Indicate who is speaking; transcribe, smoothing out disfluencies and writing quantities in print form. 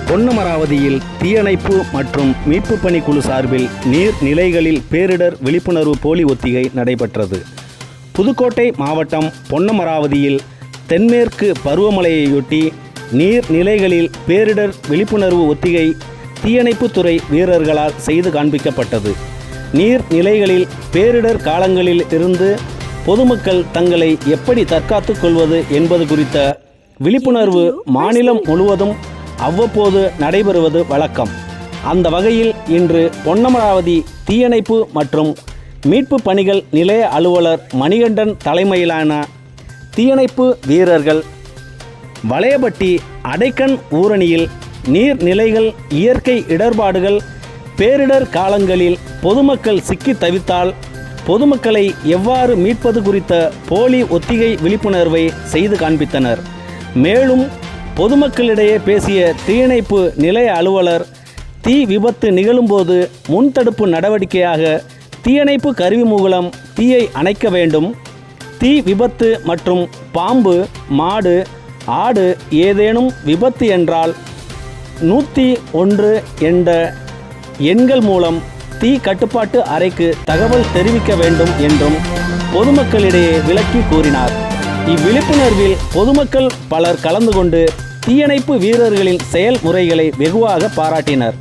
Speaker 1: பொன்னமராவதியில் தீயணைப்பு மற்றும் மீட்புப் பணி குழு சார்பில் நீர்நிலைகளில் பேரிடர் விழிப்புணர்வு போலி ஒத்திகை நடைபெற்றது. புதுக்கோட்டை மாவட்டம் பொன்னமராவதியில் தென்மேற்கு பருவமழையையொட்டி நீர்நிலைகளில் பேரிடர் விழிப்புணர்வு ஒத்திகை தீயணைப்புத்துறை வீரர்களால் செய்து காண்பிக்கப்பட்டது. நீர்நிலைகளில் பேரிடர் காலங்களில் இருந்து பொதுமக்கள் தங்களை எப்படி தற்காத்துக் கொள்வது என்பது குறித்த விழிப்புணர்வு மாநிலம் முழுவதும் அவ்வப்போது நடைபெறுவது வழக்கம். அந்த வகையில் இன்று பொன்னமராவதி தீயணைப்பு மற்றும் மீட்பு பணிகள் நிலைய அலுவலர் மணிகண்டன் தலைமையிலான தீயணைப்பு வீரர்கள் வளையபட்டி அடைக்கண் ஊரணியில் நீர்நிலைகள், இயற்கை இடர்பாடுகள், பேரிடர் காலங்களில் பொதுமக்கள் சிக்கி தவித்தால் பொதுமக்களை எவ்வாறு மீட்பது குறித்த போலி ஒத்திகை விழிப்புணர்வை செய்து காண்பித்தனர். மேலும் பொதுமக்களிடையே பேசிய தீயணைப்பு நிலைய அலுவலர் தீ விபத்து நிகழும்போது முன்தடுப்பு நடவடிக்கையாக தீயணைப்பு கருவி மூலம் தீயை அணைக்க வேண்டும். தீ விபத்து மற்றும் பாம்பு, மாடு, ஆடு ஏதேனும் விபத்து என்றால் 101 என்ற எண்கள் மூலம் தீ கட்டுப்பாட்டு அறைக்கு தகவல் தெரிவிக்க வேண்டும் என்றும் பொதுமக்களிடையே விளக்கி கூறினார். இவ்விழிப்புணர்வில் பொதுமக்கள் பலர் கலந்து கொண்டு தீயணைப்பு வீரர்களின் செயல்முறைகளை வெகுவாக பாராட்டினர்.